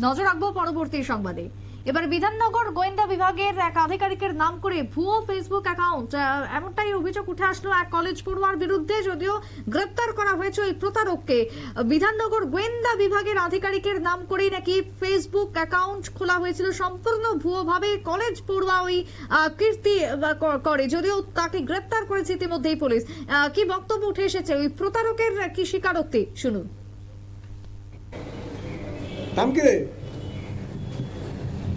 নজর রাখবো পরবর্তী সংবাদে। এবার বিধাননগর গোয়েন্দা বিভাগের এক আধিকারিকের নাম করে ভুয়ো ফেসবুক অ্যাকাউন্ট, এমনটাই অভিযোগ উঠে আসলো এক কলেজ পড়ুয়ার বিরুদ্ধে। যদিও গ্রেপ্তার করা হয়েছে ওই প্রতারককে। বিধাননগর গোয়েন্দা বিভাগের আধিকারিকের নাম করেই নাকি ফেসবুক অ্যাকাউন্ট খোলা হয়েছিল, সম্পূর্ণ ভুয়ো ভাবে কলেজ পড়ুয়া ওই কীর্তি করে। যদিও তাকে গ্রেপ্তার করেছে ইতিমধ্যেই পুলিশ। কি বক্তব্য উঠে এসেছে ওই প্রতারকের, কি স্বীকারোক্তি শুনুন। নাম কি রে?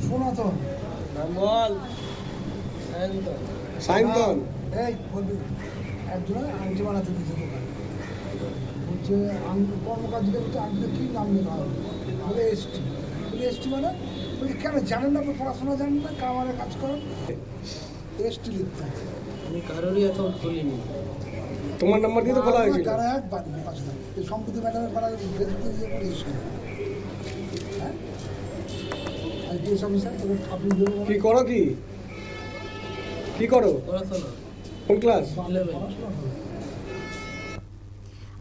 সনাতন। বল। সায়ন্তন। এই বলবি একজন আংটি বানাতে দিয়েছে দোকান, বলছে কর্মকার দিকে বলছে আংটিতে কী নাম লেখা হবে, বলে এসটি। বলে এসটি মানে বলছি কেন জানেন না, আপনি পড়াশোনা জানেন না, কামারে কাজ করেন, এসটি লিখতে হবে। আমি কারোরই অ্যাকাউন্ট খুলিনি। তোমার নাম্বার দিয়ে তো খোলা হয়েছিল। যারা একবার এই সম্প্রতি ম্যাডামের করা ফেসবুকে দিয়ে করে এসটি। হ্যাঁ আইপিএস অফিসার তবে আপনি কি করো? কি করো? পড়াশোনা কোন ক্লাস? পড়াশোনা করেন।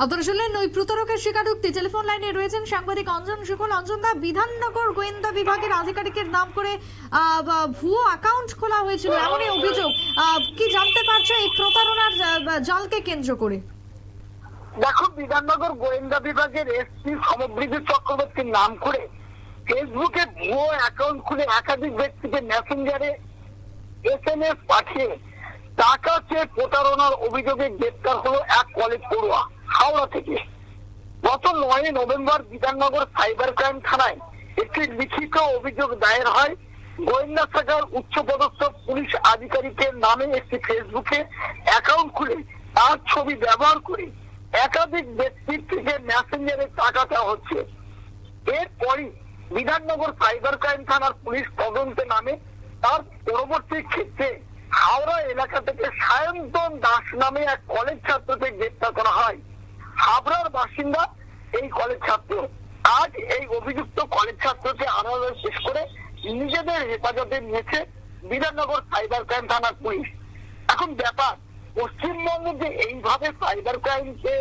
আপনারা শুনলেন ওই প্রতারকের স্বীকারোক্তি। টেলিফোন লাইনে রয়েছেন সাংবাদিক অঞ্জন শুক্ল। অঞ্জনদা, বিধাননগর গোয়েন্দা বিভাগের আধিকারিকের নাম করে ভুয়ো অ্যাকাউন্ট খোলা হয়েছিল, এমনই অভিযোগ। কি জানতে পারছো এই প্রতারণার জালকে কেন্দ্র করে? দেখো, বিধাননগর গোয়েন্দা বিভাগের এসপি সমবৃদ্ধি চক্রবর্তীর নাম করে ফেসবুকে ভুয়ো অ্যাকাউন্ট খুলে একাধিক ব্যক্তিকে মেসেঞ্জারে SMS পাঠিয়ে টাকা চেয়ে প্রতারণার অভিযোগে গ্রেপ্তার হলো এক কলেজ পড়ুয়া হাওড়া থেকে। গত 9 নভেম্বর বিধাননগর সাইবার ক্রাইম থানায় একটি লিখিত অভিযোগ দায়ের হয়। গোয়েন্দা শাখার উচ্চপদস্থ পুলিশ আধিকারিকের নামে একটি ফেসবুকে অ্যাকাউন্ট খুলে তার ছবি ব্যবহার করে একাধিক ব্যক্তির থেকে মেসেঞ্জারে টাকা দেওয়া হচ্ছে। এরপরই বিধাননগর সাইবার ক্রাইম থানার পুলিশ তদন্তে নামে। তার পরবর্তী ক্ষেত্রে হাওড়া এলাকা থেকে সায়ন্তন দাস নামে এক কলেজ ছাত্রকে গ্রেপ্তার করা হয়। হাবড়ার বাসিন্দা এই কলেজ ছাত্র। আজ এই অভিযুক্ত কলেজ ছাত্রকে আদালতে পেশ করে নিজেদের হেফাজতে নিয়েছে বিধাননগর সাইবার ক্রাইম থানার পুলিশ। এখন ব্যাপার, পশ্চিমবঙ্গে যে এইভাবে সাইবার ক্রাইমকে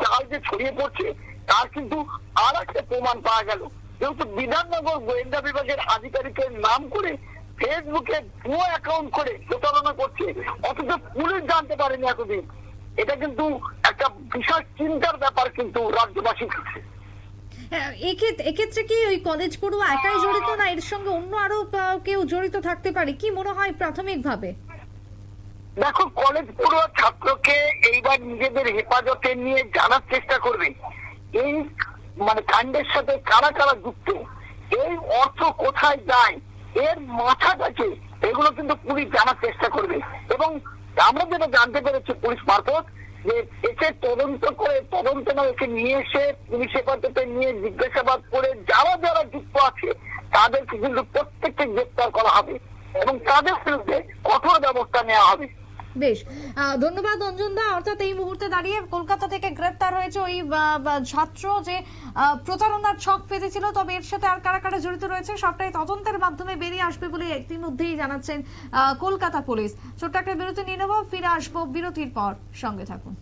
জাল যে ছড়িয়ে পড়ছে তার কিন্তু আর একটা প্রমাণ পাওয়া গেল। যেহেতু বিধাননগর গোয়েন্দা বিভাগের আধিকারিকের নাম করে ফেসবুকে ভুয়ো অ্যাকাউন্ট করে প্রতারণা করছে, অথচ পুলিশ জানতে পারেনি এতদিন। এটা কিন্তু একটা বিশাল চিন্তার ব্যাপার কিন্তু রাজ্যবাসীর কাছে। এক্ষেত্রে কি ওই কলেজ পড়ুয়া একাই জড়িত, না এর সঙ্গে অন্য আরো কেউ জড়িত থাকতে পারে? কি মনে হয় প্রাথমিকভাবে? দেখো, কলেজ পড়ুয়া ছাত্রকে এইবার নিজেদের হেফাজতে নিয়ে জানার চেষ্টা করবে এই কাণ্ডের সাথে কারা কারা যুক্ত, এই অর্থ কোথায় যায়, এর মাথাটাকে, এগুলো কিন্তু পুলিশ জানার চেষ্টা করবে। এবং আমরা যেটা জানতে পেরেছি পুলিশ মারফত, যে একে তদন্ত না একে নিয়ে এসে পুলিশ হেফাজতে নিয়ে জিজ্ঞাসাবাদ করে যারা যারা যুক্ত আছে তাদেরকে কিন্তু প্রত্যেককে গ্রেপ্তার করা হবে এবং তাদের বিরুদ্ধে কঠোর ব্যবস্থা নেওয়া হবে। বেশ, ধন্যবাদ অঞ্জনদা। অর্থাৎ এই মুহূর্তে দাঁড়িয়ে কলকাতা থেকে গ্রেপ্তার হয়েছে ওই ছাত্র যে প্রতারণার ছক পেতেছিল, তবে এর সাথে আর কারা কারা জড়িত রয়েছে সবটাই তদন্তের মাধ্যমে বেরিয়ে আসবে বলে ইতিমধ্যেই জানাচ্ছেন কলকাতা পুলিশ। ছোট্ট একটা বিরতি নিয়ে নেব, ফিরে আসবো বিরতির পর, সঙ্গে থাকুন।